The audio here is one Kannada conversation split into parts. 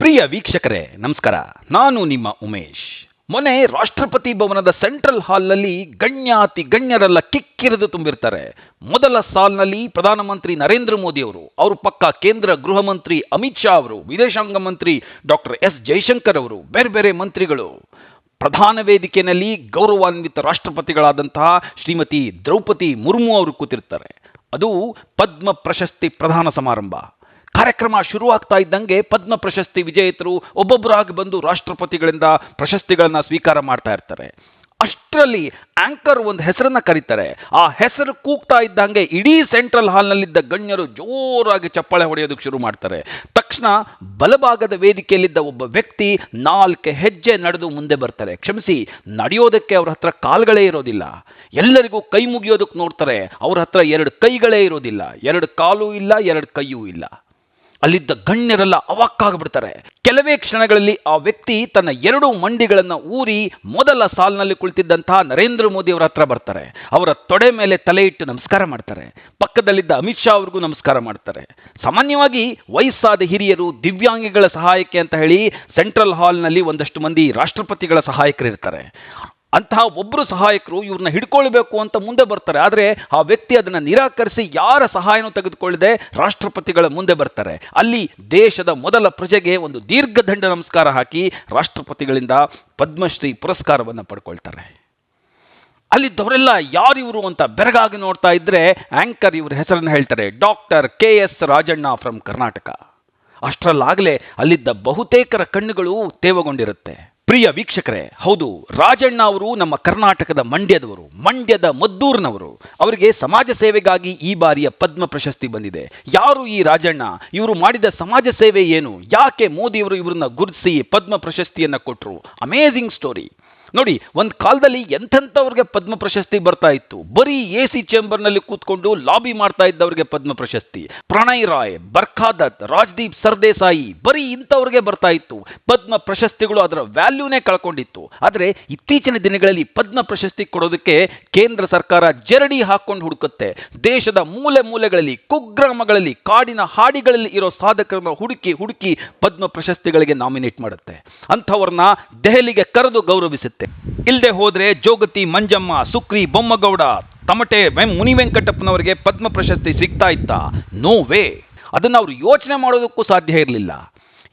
ಪ್ರಿಯ ವೀಕ್ಷಕರೇ ನಮಸ್ಕಾರ. ನಾನು ನಿಮ್ಮ ಉಮೇಶ್. ಮೊನ್ನೆ ರಾಷ್ಟ್ರಪತಿ ಭವನದ ಸೆಂಟ್ರಲ್ ಹಾಲ್ನಲ್ಲಿ ಗಣ್ಯಾತಿ ಗಣ್ಯರೆಲ್ಲ ಕಿಕ್ಕಿರಿದು ತುಂಬಿರ್ತಾರೆ. ಮೊದಲ ಸಾಲ್ನಲ್ಲಿ ಪ್ರಧಾನಮಂತ್ರಿ ನರೇಂದ್ರ ಮೋದಿ ಅವರು, ಅವ್ರ ಪಕ್ಕ ಕೇಂದ್ರ ಗೃಹ ಮಂತ್ರಿ ಅಮಿತ್ ಶಾ ಅವರು, ವಿದೇಶಾಂಗ ಮಂತ್ರಿ ಡಾಕ್ಟರ್ ಎಸ್ ಜೈಶಂಕರ್ ಅವರು, ಬೇರೆ ಬೇರೆ ಮಂತ್ರಿಗಳು. ಪ್ರಧಾನ ವೇದಿಕೆಯಲ್ಲಿ ಗೌರವಾನ್ವಿತ ರಾಷ್ಟ್ರಪತಿಗಳಾದಂತಹ ಶ್ರೀಮತಿ ದ್ರೌಪದಿ ಮುರ್ಮು ಅವರು ಕೂತಿರ್ತಾರೆ. ಅದು ಪದ್ಮ ಪ್ರಶಸ್ತಿ ಪ್ರದಾನ ಸಮಾರಂಭ. ಕಾರ್ಯಕ್ರಮ ಶುರುವಾಗ್ತಾ ಇದ್ದಂಗೆ ಪದ್ಮ ಪ್ರಶಸ್ತಿ ವಿಜೇತರು ಒಬ್ಬೊಬ್ಬರಾಗಿ ಬಂದು ರಾಷ್ಟ್ರಪತಿಗಳಿಂದ ಪ್ರಶಸ್ತಿಗಳನ್ನ ಸ್ವೀಕಾರ ಮಾಡ್ತಾ ಇರ್ತಾರೆ. ಅಷ್ಟರಲ್ಲಿ ಆಂಕರ್ ಒಂದು ಹೆಸರನ್ನ ಕರೀತಾರೆ. ಆ ಹೆಸರು ಕೂಗ್ತಾ ಇದ್ದಂಗೆ ಇಡೀ ಸೆಂಟ್ರಲ್ ಹಾಲ್ನಲ್ಲಿದ್ದ ಗಣ್ಯರು ಜೋರಾಗಿ ಚಪ್ಪಾಳೆ ಹೊಡೆಯೋದಕ್ಕೆ ಶುರು ಮಾಡ್ತಾರೆ. ತಕ್ಷಣ ಬಲಭಾಗದ ವೇದಿಕೆಯಲ್ಲಿದ್ದ ಒಬ್ಬ ವ್ಯಕ್ತಿ 4 ಹೆಜ್ಜೆ ನಡೆದು ಮುಂದೆ ಬರ್ತಾರೆ. ಕ್ಷಮಿಸಿ, ನಡೆಯೋದಕ್ಕೆ ಅವ್ರ ಹತ್ರ ಕಾಲ್ಗಳೇ ಇರೋದಿಲ್ಲ. ಎಲ್ಲರಿಗೂ ಕೈ ಮುಗಿಯೋದಕ್ಕೆ ನೋಡ್ತಾರೆ. ಅವ್ರ ಹತ್ರ 2 ಕೈಗಳೇ ಇರೋದಿಲ್ಲ, 2 ಕಾಲು ಇಲ್ಲ, 2 ಕೈಯೂ ಇಲ್ಲ. ಅಲ್ಲಿದ್ದ ಗಣ್ಯರೆಲ್ಲ ಅವಾಕ್ಕಾಗ್ಬಿಡ್ತಾರೆ. ಕೆಲವೇ ಕ್ಷಣಗಳಲ್ಲಿ ಆ ವ್ಯಕ್ತಿ ತನ್ನ 2 ಮಂಡಿಗಳನ್ನು ಊರಿ ಮೊದಲ ಸಾಲಿನಲ್ಲಿ ಕುಳಿತಿದ್ದಂತಹ ನರೇಂದ್ರ ಮೋದಿ ಅವರ ಹತ್ರ ಬರ್ತಾರೆ. ಅವರ ತೊಡೆ ಮೇಲೆ ತಲೆ ಇಟ್ಟು ನಮಸ್ಕಾರ ಮಾಡ್ತಾರೆ. ಪಕ್ಕದಲ್ಲಿದ್ದ ಅಮಿತ್ ಶಾ ಅವ್ರಿಗೂ ನಮಸ್ಕಾರ ಮಾಡ್ತಾರೆ. ಸಾಮಾನ್ಯವಾಗಿ ವಯಸ್ಸಾದ ಹಿರಿಯರು, ದಿವ್ಯಾಂಗಿಗಳ ಸಹಾಯಕ್ಕೆ ಅಂತ ಹೇಳಿ ಸೆಂಟ್ರಲ್ ಹಾಲ್ನಲ್ಲಿ ಒಂದಷ್ಟು ಮಂದಿ ರಾಷ್ಟ್ರಪತಿಗಳ ಸಹಾಯಕರಿರ್ತಾರೆ. ಅಂತಹ ಒಬ್ಬರು ಸಹಾಯಕರು ಇವ್ರನ್ನ ಹಿಡ್ಕೊಳ್ಬೇಕು ಅಂತ ಮುಂದೆ ಬರ್ತಾರೆ. ಆದರೆ ಆ ವ್ಯಕ್ತಿ ಅದನ್ನು ನಿರಾಕರಿಸಿ ಯಾರ ಸಹಾಯನೂ ತೆಗೆದುಕೊಳ್ಳದೆ ರಾಷ್ಟ್ರಪತಿಗಳ ಮುಂದೆ ಬರ್ತಾರೆ. ಅಲ್ಲಿ ದೇಶದ ಮೊದಲ ಪ್ರಜೆಗೆ ಒಂದು ದೀರ್ಘದಂಡ ನಮಸ್ಕಾರ ಹಾಕಿ ರಾಷ್ಟ್ರಪತಿಗಳಿಂದ ಪದ್ಮಶ್ರೀ ಪುರಸ್ಕಾರವನ್ನು ಪಡ್ಕೊಳ್ತಾರೆ. ಅಲ್ಲಿದ್ದವರೆಲ್ಲ ಯಾರಿವರು ಅಂತ ಬೆರಗಾಗಿ ನೋಡ್ತಾ ಇದ್ರೆ ಆಂಕರ್ ಇವ್ರ ಹೆಸರನ್ನು ಹೇಳ್ತಾರೆ, doctor KS Rajanna from Karnataka. ಅಷ್ಟರಲ್ಲಾಗಲೇ ಅಲ್ಲಿದ್ದ ಬಹುತೇಕರ ಕಣ್ಣುಗಳು ತೇವಗೊಂಡಿರುತ್ತೆ. ಪ್ರಿಯ ವೀಕ್ಷಕರೇ, ಹೌದು, ರಾಜಣ್ಣ ಅವರು ನಮ್ಮ ಕರ್ನಾಟಕದ ಮಂಡ್ಯದವರು, ಮಂಡ್ಯದ ಮದ್ದೂರಿನವರು. ಅವರಿಗೆ ಸಮಾಜ ಸೇವೆಗಾಗಿ ಈ ಬಾರಿಯ ಪದ್ಮ ಪ್ರಶಸ್ತಿ ಬಂದಿದೆ. ಯಾರು ಈ ರಾಜಣ್ಣ? ಇವರು ಮಾಡಿದ ಸಮಾಜ ಸೇವೆ ಏನು? ಯಾಕೆ ಮೋದಿಯವರು ಇವರನ್ನ ಗುರುತಿಸಿ ಪದ್ಮ ಪ್ರಶಸ್ತಿಯನ್ನು ಕೊಟ್ಟರು? ಅಮೇಜಿಂಗ್ ಸ್ಟೋರಿ ನೋಡಿ. ಒಂದು ಕಾಲದಲ್ಲಿ ಎಂಥವ್ರಿಗೆ ಪದ್ಮ ಪ್ರಶಸ್ತಿ ಬರ್ತಾ ಇತ್ತು. ಬರೀ AC ಚೇಂಬರ್ನಲ್ಲಿ ಕೂತ್ಕೊಂಡು ಲಾಬಿ ಮಾಡ್ತಾ ಇದ್ದವರಿಗೆ ಪದ್ಮ ಪ್ರಶಸ್ತಿ. ಪ್ರಣಯ್ ರಾಯ್, ಬರ್ಖಾ ದತ್, ರಾಜ್ದೀಪ್ ಸರ್ದೇಸಾಯಿ, ಬರೀ ಇಂಥವ್ರಿಗೆ ಬರ್ತಾ ಇತ್ತು ಪದ್ಮ ಪ್ರಶಸ್ತಿಗಳು. ಅದರ ವ್ಯಾಲ್ಯೂನೇ ಕಳ್ಕೊಂಡಿತ್ತು. ಆದರೆ ಇತ್ತೀಚಿನ ದಿನಗಳಲ್ಲಿ ಪದ್ಮ ಪ್ರಶಸ್ತಿ ಕೊಡೋದಕ್ಕೆ ಕೇಂದ್ರ ಸರ್ಕಾರ ಜರಡಿ ಹಾಕೊಂಡು ಹುಡುಕುತ್ತೆ. ದೇಶದ ಮೂಲೆ ಮೂಲೆಗಳಲ್ಲಿ, ಕುಗ್ರಾಮಗಳಲ್ಲಿ, ಕಾಡಿನ ಹಾಡಿಗಳಲ್ಲಿ ಇರೋ ಸಾಧಕರನ್ನ ಹುಡುಕಿ ಹುಡುಕಿ ಪದ್ಮ ಪ್ರಶಸ್ತಿಗಳಿಗೆ ನಾಮಿನೇಟ್ ಮಾಡುತ್ತೆ. ಅಂಥವ್ರನ್ನ ದೆಹಲಿಗೆ ಕರೆದು ಗೌರವಿಸುತ್ತೆ. ಇಲ್ಲದೆ ಹೋದ್ರೆ ಜೋಗತಿ ಮಂಜಮ್ಮ, ಸುಕ್ರಿ ಬೊಮ್ಮಗೌಡ, ತಮಟೆ ಮುನಿವೆಂಕಟಪ್ಪನವರಿಗೆ ಪದ್ಮ ಪ್ರಶಸ್ತಿ ಸಿಗ್ತಾ ಇತ್ತಾ? No way. ಅದನ್ನು ಅವರು ಯೋಚನೆ ಮಾಡೋದಕ್ಕೂ ಸಾಧ್ಯ ಇರಲಿಲ್ಲ.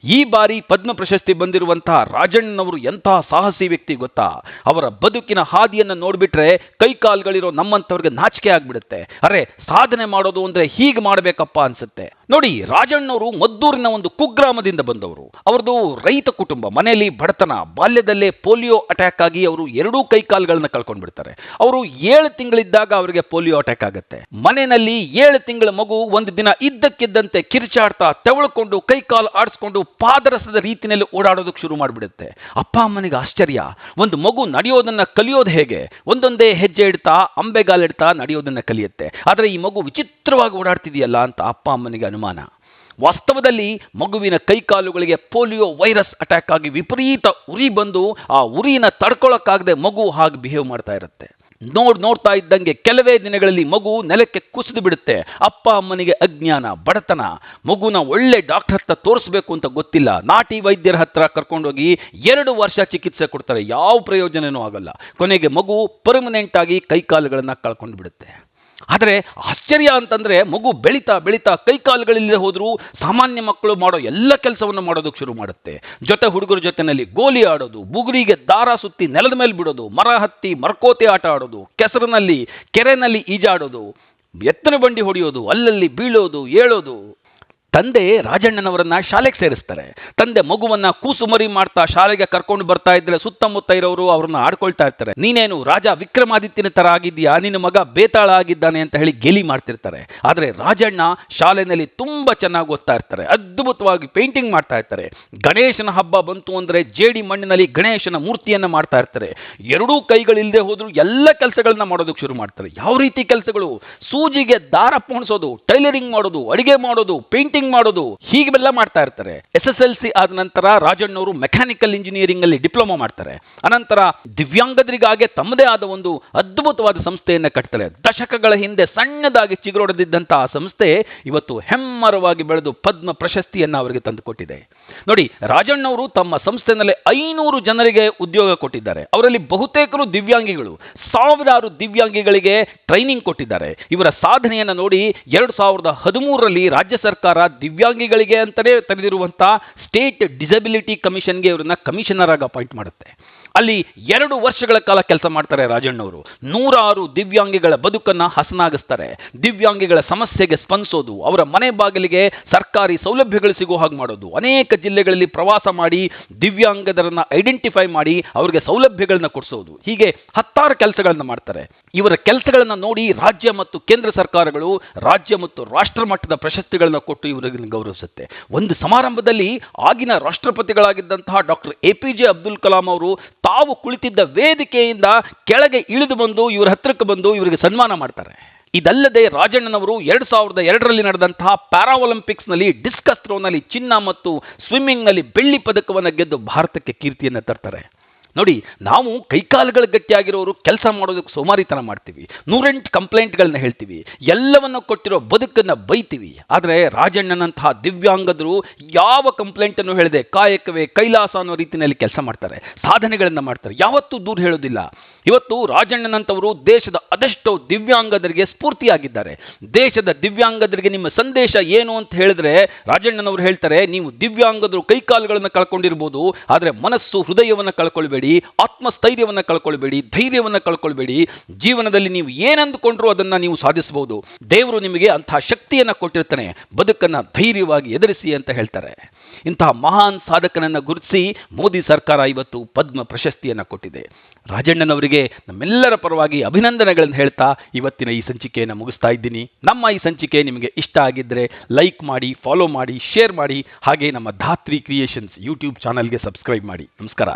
ಈ ಬಾರಿ ಪದ್ಮ ಪ್ರಶಸ್ತಿ ಬಂದಿರುವಂತಹ ರಾಜಣ್ಣನವರು ಎಂತಹ ಸಾಹಸಿ ವ್ಯಕ್ತಿ ಗೊತ್ತಾ? ಅವರ ಬದುಕಿನ ಹಾದಿಯನ್ನು ನೋಡಿಬಿಟ್ರೆ ಕೈಕಾಲುಗಳಿರೋ ನಮ್ಮಂಥವ್ರಿಗೆ ನಾಚಿಕೆ ಆಗ್ಬಿಡುತ್ತೆ. ಅರೆ, ಸಾಧನೆ ಮಾಡೋದು ಅಂದ್ರೆ ಹೀಗೆ ಮಾಡಬೇಕಪ್ಪ ಅನ್ಸುತ್ತೆ. ನೋಡಿ, ರಾಜಣ್ಣವರು ಮದ್ದೂರಿನ ಒಂದು ಕುಗ್ರಾಮದಿಂದ ಬಂದವರು. ಅವ್ರದ್ದು ರೈತ ಕುಟುಂಬ, ಮನೆಯಲ್ಲಿ ಬಡತನ. ಬಾಲ್ಯದಲ್ಲೇ ಪೋಲಿಯೋ ಅಟ್ಯಾಕ್ ಆಗಿ ಅವರು 2 ಕೈಕಾಲುಗಳನ್ನ ಕಳ್ಕೊಂಡ್ಬಿಡ್ತಾರೆ. ಅವರು 7 ತಿಂಗಳಿದ್ದಾಗ ಅವರಿಗೆ ಪೋಲಿಯೋ ಅಟ್ಯಾಕ್ ಆಗುತ್ತೆ. ಮನೆಯಲ್ಲಿ 7 ತಿಂಗಳ ಮಗು ಒಂದು ದಿನ ಇದ್ದಕ್ಕಿದ್ದಂತೆ ಕಿರ್ಚಾಡ್ತಾ ತೆವಳ್ಕೊಂಡು ಕೈಕಾಲು ಆಡಿಸ್ಕೊಂಡು ಪಾದರಸದ ರೀತಿಯಲ್ಲಿ ಓಡಾಡೋದಕ್ಕೆ ಶುರು ಮಾಡಿಬಿಡುತ್ತೆ. ಅಪ್ಪ ಅಮ್ಮನಿಗೆ ಆಶ್ಚರ್ಯ. ಒಂದು ಮಗು ನಡೆಯೋದನ್ನ ಕಲಿಯೋದು ಹೇಗೆ? ಒಂದೊಂದೇ ಹೆಜ್ಜೆ ಇಡ್ತಾ, ಅಂಬೆಗಾಲಿಡ್ತಾ ನಡೆಯೋದನ್ನ ಕಲಿಯುತ್ತೆ. ಆದರೆ ಈ ಮಗು ವಿಚಿತ್ರವಾಗಿ ಓಡಾಡ್ತಿದೆಯಲ್ಲ ಅಂತ ಅಪ್ಪ ಅಮ್ಮನಿಗೆ ಅನುಮಾನ. ವಾಸ್ತವದಲ್ಲಿ ಮಗುವಿನ ಕೈಕಾಲುಗಳಿಗೆ ಪೋಲಿಯೋ ವೈರಸ್ ಅಟ್ಯಾಕ್ ಆಗಿ ವಿಪರೀತ ಉರಿ ಬಂದು ಆ ಉರಿನ ತಡ್ಕೊಳ್ಳೋಕ್ಕಾಗದೆ ಮಗು ಹಾಗೆ ಬಿಹೇವ್ ಮಾಡ್ತಾ ಇರುತ್ತೆ. ನೋಡ್ತಾ ಇದ್ದಂಗೆ ಕೆಲವೇ ದಿನಗಳಲ್ಲಿ ಮಗು ನೆಲಕ್ಕೆ ಕುಸಿದು ಬಿಡುತ್ತೆ. ಅಪ್ಪ ಅಮ್ಮನಿಗೆ ಅಜ್ಞಾನ, ಬಡತನ. ಮಗುನ ಒಳ್ಳೆ ಡಾಕ್ಟರ್ ಹತ್ರ ತೋರಿಸ್ಬೇಕು ಅಂತ ಗೊತ್ತಿಲ್ಲ. ನಾಟಿ ವೈದ್ಯರ ಹತ್ರ ಕರ್ಕೊಂಡೋಗಿ 2 ವರ್ಷ ಚಿಕಿತ್ಸೆ ಕೊಡ್ತಾರೆ. ಯಾವ ಪ್ರಯೋಜನವೂ ಆಗಲ್ಲ. ಕೊನೆಗೆ ಮಗು ಪರ್ಮನೆಂಟ್ ಆಗಿ ಕೈಕಾಲುಗಳನ್ನ ಕಳ್ಕೊಂಡು ಬಿಡುತ್ತೆ. ಆದರೆ ಆಶ್ಚರ್ಯ ಅಂತಂದ್ರೆ ಮಗು ಬೆಳೀತಾ ಬೆಳೀತಾ ಕೈಕಾಲುಗಳಿಲ್ಲದೆ ಹೋದರೂ ಸಾಮಾನ್ಯ ಮಕ್ಕಳು ಮಾಡೋ ಎಲ್ಲ ಕೆಲಸವನ್ನು ಮಾಡೋದಕ್ಕೆ ಶುರು ಮಾಡುತ್ತೆ. ಜೊತೆ ಹುಡುಗರ ಜೊತೆನಲ್ಲಿ ಗೋಲಿ ಆಡೋದು, ಬುಗುರಿಗೆ ದಾರ ಸುತ್ತಿ ನೆಲದ ಮೇಲೆ ಬಿಡೋದು, ಮರ ಹತ್ತಿ ಮರಕೋತೆ ಆಟ ಆಡೋದು, ಕೆಸರಿನಲ್ಲಿ ಕೆರೆನಲ್ಲಿ ಈಜಾಡೋದು, ಎತ್ತನ ಬಂಡಿ ಹೊಡೆಯೋದು, ಅಲ್ಲಲ್ಲಿ ಬೀಳೋದು, ಏಳೋದು. ತಂದೆ ರಾಜಣ್ಣನವರನ್ನ ಶಾಲೆಗೆ ಸೇರಿಸ್ತಾರೆ. ತಂದೆ ಮಗುವನ್ನ ಕೂಸುಮರಿ ಮಾಡ್ತಾ ಶಾಲೆಗೆ ಕರ್ಕೊಂಡು ಬರ್ತಾ ಇದ್ರೆ ಸುತ್ತಮುತ್ತ ಇರೋರು ಅವ್ರನ್ನ ಆಡ್ಕೊಳ್ತಾ ಇರ್ತಾರೆ. ನೀನೇನು ರಾಜ ವಿಕ್ರಮಾದಿತ್ಯನ ತರ ಆಗಿದ್ಯಾ, ನಿನ್ನ ಮಗ ಬೇತಾಳ ಆಗಿದ್ದಾನೆ ಅಂತ ಹೇಳಿ ಗೇಲಿ ಮಾಡ್ತಿರ್ತಾರೆ. ಆದರೆ ರಾಜಣ್ಣ ಶಾಲೆಯಲ್ಲಿ ತುಂಬಾ ಚೆನ್ನಾಗಿ ಓದ್ತಾ ಇರ್ತಾರೆ. ಅದ್ಭುತವಾಗಿ ಪೇಂಟಿಂಗ್ ಮಾಡ್ತಾ ಇರ್ತಾರೆ. ಗಣೇಶನ ಹಬ್ಬ ಬಂತು ಅಂದ್ರೆ ಜೇಡಿ ಮಣ್ಣಿನಲ್ಲಿ ಗಣೇಶನ ಮೂರ್ತಿಯನ್ನ ಮಾಡ್ತಾ ಇರ್ತಾರೆ. 2 ಕೈಗಳಿಲ್ಲದೆ ಹೋದ್ರು ಎಲ್ಲ ಕೆಲಸಗಳನ್ನ ಮಾಡೋದಕ್ಕೆ ಶುರು ಮಾಡ್ತಾರೆ. ಯಾವ ರೀತಿ ಕೆಲಸಗಳು? ಸೂಜಿಗೆ ದಾರ ಪೋಣಿಸೋದು, ಟೈಲರಿಂಗ್ ಮಾಡೋದು, ಅಡಿಗೆ ಮಾಡೋದು, ಪೇಂಟಿಂಗ್ ಕೋಡಿಂಗ್ ಮಾಡೋದು, ಹೀಗೆಲ್ಲ ಮಾಡ್ತಾ ಇರ್ತಾರೆ. SSLC ಆದ ನಂತರ ರಾಜಣ್ಣವರು ಮೆಕ್ಯಾನಿಕಲ್ ಇಂಜಿನಿಯರಿಂಗ್ ಅಲ್ಲಿ ಡಿಪ್ಲೊಮಾ ಮಾಡ್ತಾರೆ. ಅನಂತರ ದಿವ್ಯಾಂಗದರಿಗಾಗೆ ತಮ್ಮದೇ ಆದ ಒಂದು ಅದ್ಭುತವಾದ ಸಂಸ್ಥೆಯನ್ನ ಕಟ್ತಾರೆ. ದಶಕಗಳ ಹಿಂದೆ ಸಣ್ಣದಾಗಿ ಚಿಗುರೊಡೆದಿದ್ದಂತಹ ಆ ಸಂಸ್ಥೆ ಇವತ್ತು ಹೆಮ್ಮರವಾಗಿ ಬೆಳೆದು ಪದ್ಮ ಪ್ರಶಸ್ತಿಯನ್ನ ಅವರಿಗೆ ತಂದುಕೊಟ್ಟಿದೆ. ನೋಡಿ, ರಾಜಣ್ಣವರು ತಮ್ಮ ಸಂಸ್ಥೆಯಲ್ಲಿ 500 ಜನರಿಗೆ ಉದ್ಯೋಗ ಕೊಟ್ಟಿದ್ದಾರೆ. ಅವರಲ್ಲಿ ಬಹುತೇಕರು ದಿವ್ಯಾಂಗಿಗಳು. ಸಾವಿರಾರು ದಿವ್ಯಾಂಗಿಗಳಿಗೆ ಟ್ರೈನಿಂಗ್ ಕೊಟ್ಟಿದ್ದಾರೆ. ಇವರ ಸಾಧನೆಯನ್ನು ನೋಡಿ 2013ರಲ್ಲಿ ರಾಜ್ಯ ಸರ್ಕಾರ ದಿವ್ಯಾಂಗಿಗಳಿಗೆ ಅಂತಲೇ ತೆರೆದಿರುವಂತಹ ಸ್ಟೇಟ್ ಡಿಸಬಿಲಿಟಿ ಕಮಿಷನ್ಗೆ ಇವರನ್ನ ಕಮಿಷನರ್ ಆಗಿ ಅಪಾಯಿಂಟ್ ಮಾಡುತ್ತೆ. ಅಲ್ಲಿ 2 ವರ್ಷಗಳ ಕಾಲ ಕೆಲಸ ಮಾಡ್ತಾರೆ ರಾಜಣ್ಣವರು. 106 ದಿವ್ಯಾಂಗಿಗಳ ಬದುಕನ್ನು ಹಸನಾಗಿಸ್ತಾರೆ. ದಿವ್ಯಾಂಗಿಗಳ ಸಮಸ್ಯೆಗೆ ಸ್ಪಂದಿಸೋದು, ಅವರ ಮನೆ ಬಾಗಿಲಿಗೆ ಸರ್ಕಾರಿ ಸೌಲಭ್ಯಗಳು ಸಿಗೋ ಹಾಗೆ ಮಾಡೋದು, ಅನೇಕ ಜಿಲ್ಲೆಗಳಲ್ಲಿ ಪ್ರವಾಸ ಮಾಡಿ ದಿವ್ಯಾಂಗದರನ್ನ ಐಡೆಂಟಿಫೈ ಮಾಡಿ ಅವರಿಗೆ ಸೌಲಭ್ಯಗಳನ್ನ ಕೊಡಿಸೋದು, ಹೀಗೆ 10 ಕೆಲಸಗಳನ್ನು ಮಾಡ್ತಾರೆ. ಇವರ ಕೆಲಸಗಳನ್ನು ನೋಡಿ ರಾಜ್ಯ ಮತ್ತು ಕೇಂದ್ರ ಸರ್ಕಾರಗಳು ರಾಜ್ಯ ಮತ್ತು ರಾಷ್ಟ್ರ ಮಟ್ಟದ ಪ್ರಶಸ್ತಿಗಳನ್ನು ಕೊಟ್ಟು ಇವರಿಗೆ ಗೌರವಿಸುತ್ತೆ. ಒಂದು ಸಮಾರಂಭದಲ್ಲಿ ಆಗಿನ ರಾಷ್ಟ್ರಪತಿಗಳಾಗಿದ್ದಂತಹ ಡಾಕ್ಟರ್ APJ ಅಬ್ದುಲ್ ಕಲಾಂ ಅವರು ತಾವು ಕುಳಿತಿದ್ದ ವೇದಿಕೆಯಿಂದ ಕೆಳಗೆ ಇಳಿದು ಬಂದು ಇವರ ಹತ್ರಕ್ಕೆ ಬಂದು ಇವರಿಗೆ ಸನ್ಮಾನ ಮಾಡ್ತಾರೆ. ಇದಲ್ಲದೆ ರಾಜಣ್ಣನವರು 2002ರಲ್ಲಿ ನಡೆದಂತಹ ಪ್ಯಾರಾ ಒಲಿಂಪಿಕ್ಸ್ ನಲ್ಲಿ ಡಿಸ್ಕಸ್ ಥ್ರೋನಲ್ಲಿ ಚಿನ್ನ ಮತ್ತು ಸ್ವಿಮ್ಮಿಂಗ್ ನಲ್ಲಿ ಬೆಳ್ಳಿ ಪದಕವನ್ನು ಗೆದ್ದು ಭಾರತಕ್ಕೆ ಕೀರ್ತಿಯನ್ನು ತರ್ತಾರೆ. ನೋಡಿ, ನಾವು ಕೈಕಾಲುಗಳ ಗಟ್ಟಿಯಾಗಿರೋರು ಕೆಲಸ ಮಾಡೋದಕ್ಕೆ ಸೋಮಾರಿತನ ಮಾಡ್ತೀವಿ, 108 ಕಂಪ್ಲೇಂಟ್ಗಳನ್ನ ಹೇಳ್ತೀವಿ, ಎಲ್ಲವನ್ನ ಕೊಟ್ಟಿರೋ ಬದುಕನ್ನು ಬೈತೀವಿ. ಆದರೆ ರಾಜಣ್ಣನಂತಹ ದಿವ್ಯಾಂಗದರು ಯಾವ ಕಂಪ್ಲೇಂಟನ್ನು ಹೇಳದೆ ಕಾಯಕವೇ ಕೈಲಾಸ ಅನ್ನೋ ರೀತಿಯಲ್ಲಿ ಕೆಲಸ ಮಾಡ್ತಾರೆ, ಸಾಧನೆಗಳನ್ನು ಮಾಡ್ತಾರೆ, ಯಾವತ್ತೂ ದೂರ ಹೇಳೋದಿಲ್ಲ. ಇವತ್ತು ರಾಜಣ್ಣನಂತವರು ದೇಶದ ಅದೆಷ್ಟೋ ದಿವ್ಯಾಂಗದರಿಗೆ ಸ್ಫೂರ್ತಿಯಾಗಿದ್ದಾರೆ. ದೇಶದ ದಿವ್ಯಾಂಗದರಿಗೆ ನಿಮ್ಮ ಸಂದೇಶ ಏನು ಅಂತ ಹೇಳಿದ್ರೆ ರಾಜಣ್ಣನವರು ಹೇಳ್ತಾರೆ, ನೀವು ದಿವ್ಯಾಂಗದರು ಕೈಕಾಲುಗಳನ್ನು ಕಳ್ಕೊಂಡಿರ್ಬೋದು, ಆದರೆ ಮನಸ್ಸು ಹೃದಯವನ್ನು ಕಳ್ಕೊಳ್ಬೇಡಿ, ಆತ್ಮಸ್ಥೈರ್ಯವನ್ನು ಕಳ್ಕೊಳ್ಬೇಡಿ, ಧೈರ್ಯವನ್ನು ಕಳ್ಕೊಳ್ಬೇಡಿ. ಜೀವನದಲ್ಲಿ ನೀವು ಏನಂದುಕೊಂಡ್ರೂ ಅದನ್ನು ನೀವು ಸಾಧಿಸಬಹುದು. ದೇವರು ನಿಮಗೆ ಅಂತಹ ಶಕ್ತಿಯನ್ನು ಕೊಟ್ಟಿರ್ತಾನೆ, ಬದುಕನ್ನು ಧೈರ್ಯವಾಗಿ ಎದುರಿಸಿ ಅಂತ ಹೇಳ್ತಾರೆ. ಇಂತಹ ಮಹಾನ್ ಸಾಧಕನನ್ನು ಗುರುತಿಸಿ ಮೋದಿ ಸರ್ಕಾರ ಇವತ್ತು ಪದ್ಮ ಪ್ರಶಸ್ತಿಯನ್ನು ಕೊಟ್ಟಿದೆ. ರಾಜಣ್ಣನವರಿಗೆ ನಮ್ಮೆಲ್ಲರ ಪರವಾಗಿ ಅಭಿನಂದನೆಗಳನ್ನು ಹೇಳ್ತಾ ಇವತ್ತಿನ ಈ ಸಂಚಿಕೆಯನ್ನು ಮುಗಿಸ್ತಾ ಇದ್ದೀನಿ. ನಮ್ಮ ಈ ಸಂಚಿಕೆ ನಿಮಗೆ ಇಷ್ಟ ಆಗಿದ್ದರೆ ಲೈಕ್ ಮಾಡಿ, ಫಾಲೋ ಮಾಡಿ, ಶೇರ್ ಮಾಡಿ. ಹಾಗೆ ನಮ್ಮ ಧಾತ್ರಿ ಕ್ರಿಯೇಷನ್ಸ್ ಯೂಟ್ಯೂಬ್ ಚಾನಲ್ಗೆ ಸಬ್ಸ್ಕ್ರೈಬ್ ಮಾಡಿ. ನಮಸ್ಕಾರ.